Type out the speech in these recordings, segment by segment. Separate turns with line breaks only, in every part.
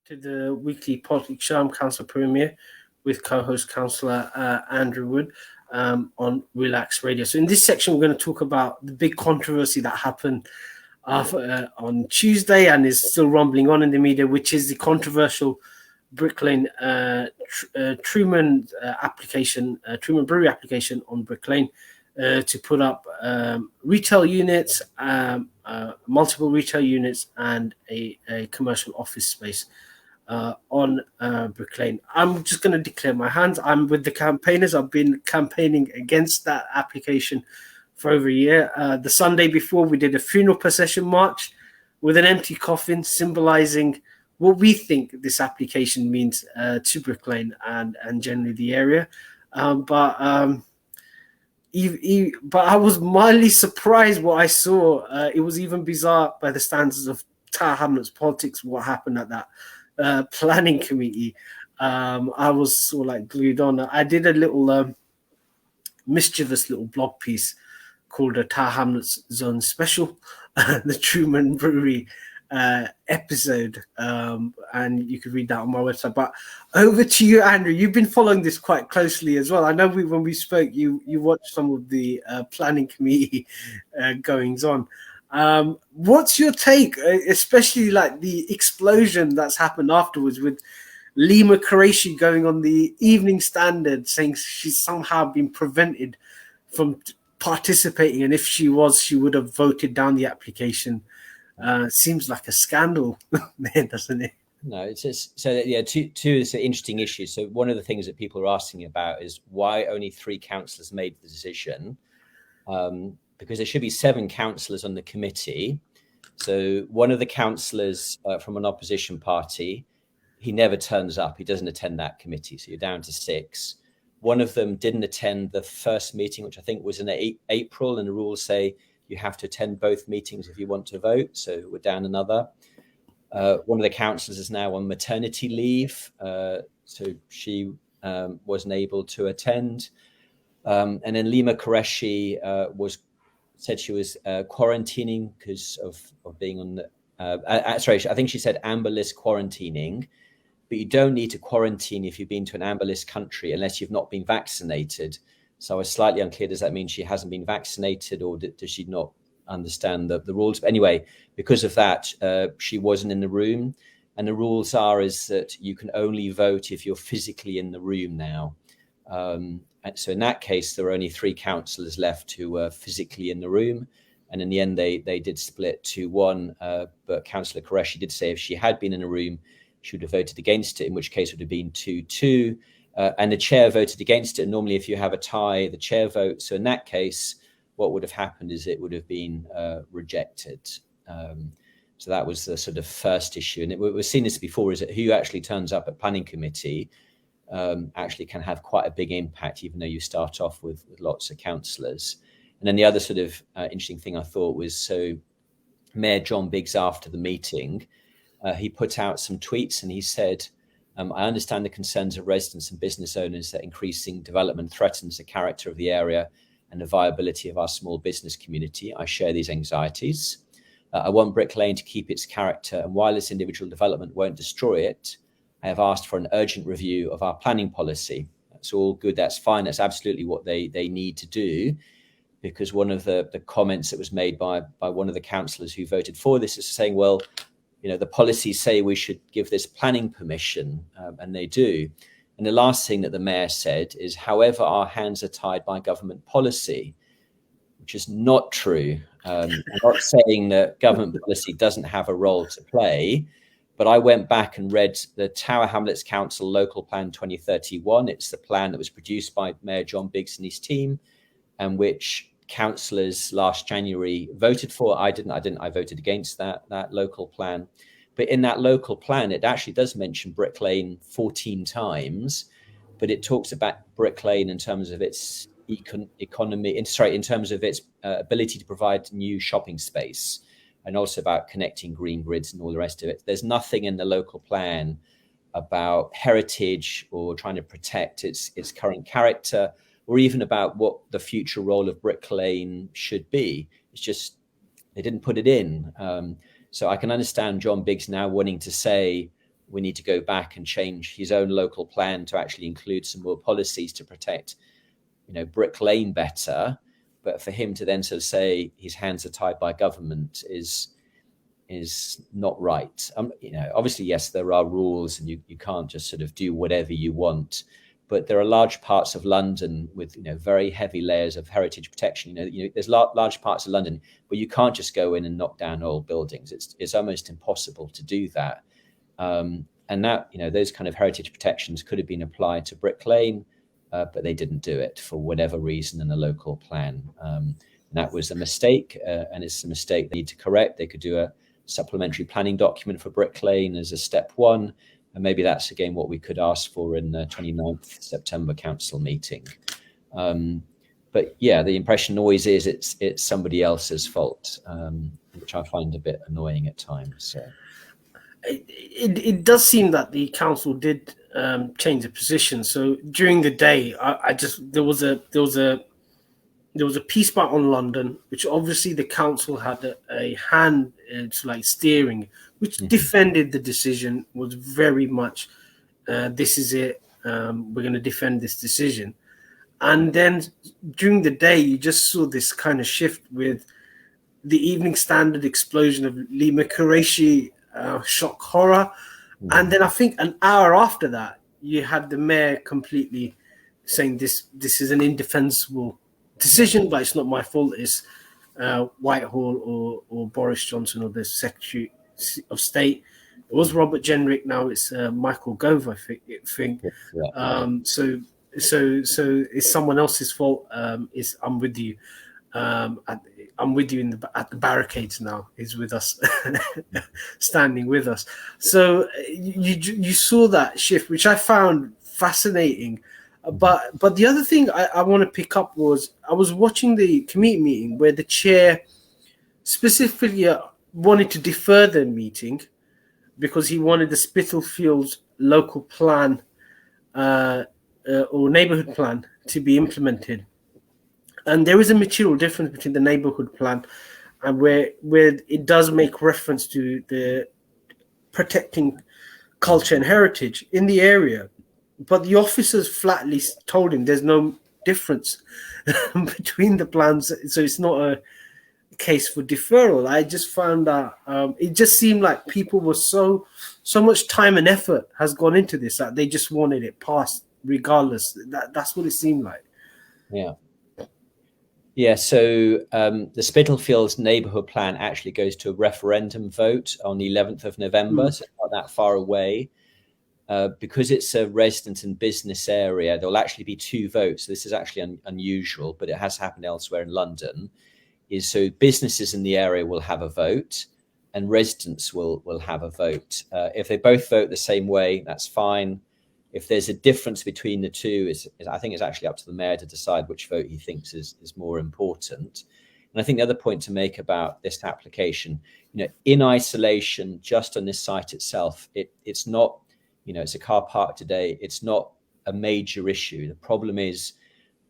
to the weekly politics show. I'm Councillor Puru with co-host Councillor Andrew Wood on Relax Radio. So in this section, we're going to talk about the big controversy that happened on Tuesday and is still rumbling on in the media, which is the controversial Brick Lane Truman Truman Brewery application on Brick Lane to put up retail units, multiple retail units, and a commercial office space on Brick Lane. I'm just going to declare my hands. I'm with the campaigners. I've been campaigning against that application for over a year. The Sunday before, we did a funeral procession march with an empty coffin, symbolising what we think this application means to Brick Lane and generally the area. But I was mildly surprised what I saw. It was even bizarre by the standards of Tower Hamlets politics, what happened at that planning committee. I was sort of like glued on. I did a little mischievous little blog piece called a Tower Hamlets Zone Special, the Truman Brewery episode, and you could read that on my website. But over to you, Andrew. You've been following this quite closely as well. I know when we spoke, you watched some of the planning committee goings on. What's your take, especially like the explosion that's happened afterwards with Lima Qureshi going on the Evening Standard saying she's somehow been prevented from participating, and if she was, she would have voted down the application. Seems like a scandal there, doesn't it?
No, it's just, so yeah, two is an interesting issue. So one of the things that people are asking about is why only 3 councillors made the decision, because there should be 7 councillors on the committee. So one of the councillors from an opposition party, he never turns up. He doesn't attend that committee. So you're down to 6. One of them didn't attend the first meeting, which I think was in April, and the rules say you have to attend both meetings if you want to vote. So we're down another. One of the councillors is now on maternity leave, so she wasn't able to attend. And then Lima Qureshi said she was quarantining because of being on the. Sorry, I think she said amber list quarantining. But you don't need to quarantine if you've been to an amber list country unless you've not been vaccinated. So I was slightly unclear. Does that mean she hasn't been vaccinated, or does she not understand the rules? But anyway, because of that, she wasn't in the room. And the rules is that you can only vote if you're physically in the room now. And so in that case, there are only 3 councillors left who were physically in the room. And in the end, they did split 2-1. But Councillor Qureshi did say if she had been in the room, she would have voted against it, in which case it would have been 2-2. And the chair voted against it. Normally, if you have a tie, the chair votes. So in that case, what would have happened is it would have been rejected. So that was the sort of first issue. And we've seen this before, is that who actually turns up at planning committee actually can have quite a big impact, even though you start off with lots of councillors. And then the other sort of interesting thing I thought was, so Mayor John Biggs, after the meeting, he put out some tweets and he said, I understand the concerns of residents and business owners that increasing development threatens the character of the area and the viability of our small business community. I share these anxieties. I want Brick Lane to keep its character, and while this individual development won't destroy it, I have asked for an urgent review of our planning policy. That's all good. That's fine. That's absolutely what they need to do, because one of the comments that was made by one of the councillors who voted for this is saying, well, you know, the policies say we should give this planning permission, and they do. And the last thing that the mayor said is, however, our hands are tied by government policy, which is not true. I'm not saying that government policy doesn't have a role to play, but I went back and read the Tower Hamlets Council Local Plan 2031. It's the plan that was produced by Mayor John Biggs and his team, and which councillors last January voted for. I didn't. I voted against that local plan. But in that local plan, it actually does mention Brick Lane 14 times, but it talks about Brick Lane in terms of its economy, in terms of its ability to provide new shopping space, and also about connecting green grids and all the rest of it. There's nothing in the local plan about heritage or trying to protect its current character, or even about what the future role of Brick Lane should be. It's just, they didn't put it in. So I can understand John Biggs now wanting to say, we need to go back and change his own local plan to actually include some more policies to protect, Brick Lane better. But for him to then sort of say his hands are tied by government is not right. Obviously, yes, there are rules, and you can't just sort of do whatever you want. But there are large parts of London with very heavy layers of heritage protection. There's large parts of London where you can't just go in and knock down old buildings. It's almost impossible to do that. And that those kind of heritage protections could have been applied to Brick Lane, but they didn't do it for whatever reason in the local plan. And that was a mistake, and it's a mistake they need to correct. They could do a supplementary planning document for Brick Lane as a step one. And maybe that's again what we could ask for in the 29th September council meeting. But yeah, the impression always is it's somebody else's fault, which I find a bit annoying at times. So.
It does seem that the council did change the position. So during the day, there was a piece by On London, which obviously the council had a hand to like steering, which defended the decision, was very much, this is it, we're going to defend this decision. And then during the day, you just saw this kind of shift with the Evening Standard explosion of Lima Qureshi, shock horror. And then I think an hour after that, you had the mayor completely saying this is an indefensible decision, but it's not my fault. It's Whitehall or Boris Johnson or the Secretary of State. It was Robert Jenrick. Now it's Michael Gove, I think.
Yeah.
So it's someone else's fault. I'm with you. I'm with you at the barricades now. He's with us, standing with us. So you saw that shift, which I found fascinating. But the other thing I want to pick up was I was watching the committee meeting where the chair specifically wanted to defer the meeting because he wanted the Spitalfields local plan or neighbourhood plan to be implemented. And there is a material difference between the neighbourhood plan and where it does make reference to the protecting culture and heritage in the area. But the officers flatly told him there's no difference between the plans. So it's not a case for deferral. I just found that it just seemed like people were so much time and effort has gone into this that they just wanted it passed regardless. That's what it seemed like.
Yeah. Yeah, so the Spitalfields neighbourhood plan actually goes to a referendum vote on the 11th of November, so not that far away. Because it's a resident and business area, there'll actually be two votes. This is actually unusual, but it has happened elsewhere in London. So businesses in the area will have a vote and residents will have a vote. If they both vote the same way, that's fine. If there's a difference between the two, I think it's actually up to the mayor to decide which vote he thinks is more important. And I think the other point to make about this application, in isolation, just on this site itself, it's not, it's a car park today. It's not a major issue. The problem is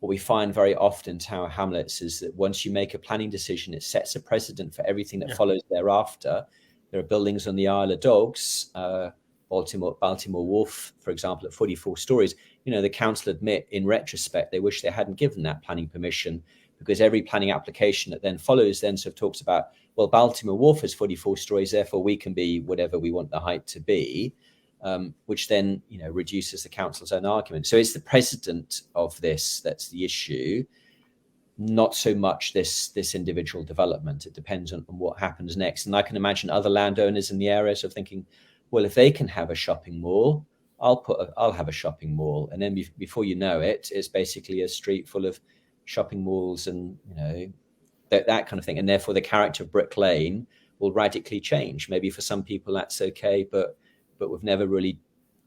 what we find very often in Tower Hamlets is that once you make a planning decision, it sets a precedent for everything that follows thereafter. There are buildings on the Isle of Dogs, Baltimore Wharf, for example, at 44 stories. The council admit in retrospect they wish they hadn't given that planning permission, because every planning application that then follows then sort of talks about, well, Baltimore Wharf is 44 stories, therefore we can be whatever we want the height to be, which then reduces the council's own argument. So it's the precedent of this that's the issue, not so much this individual development. It depends on what happens next. And I can imagine other landowners in the area sort of thinking, well, if they can have a shopping mall, I'll have a shopping mall. And then before you know it, it's basically a street full of shopping malls and, that kind of thing. And therefore the character of Brick Lane will radically change. Maybe for some people that's okay, but we've never really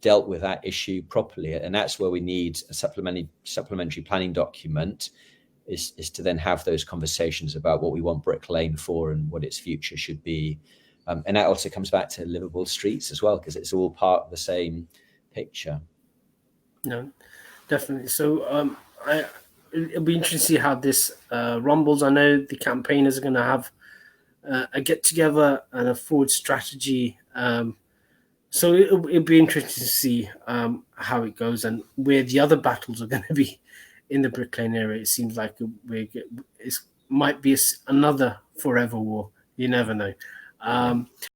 dealt with that issue properly. And that's where we need a supplementary planning document is to then have those conversations about what we want Brick Lane for and what its future should be. And that also comes back to livable streets as well, because it's all part of the same picture.
No, definitely. So it'll be interesting to see how this rumbles. I know the campaigners are going to have a get together and a forward strategy So it'll be interesting to see how it goes and where the other battles are going to be in the Brick Lane area. It seems like it might be another forever war. You never know.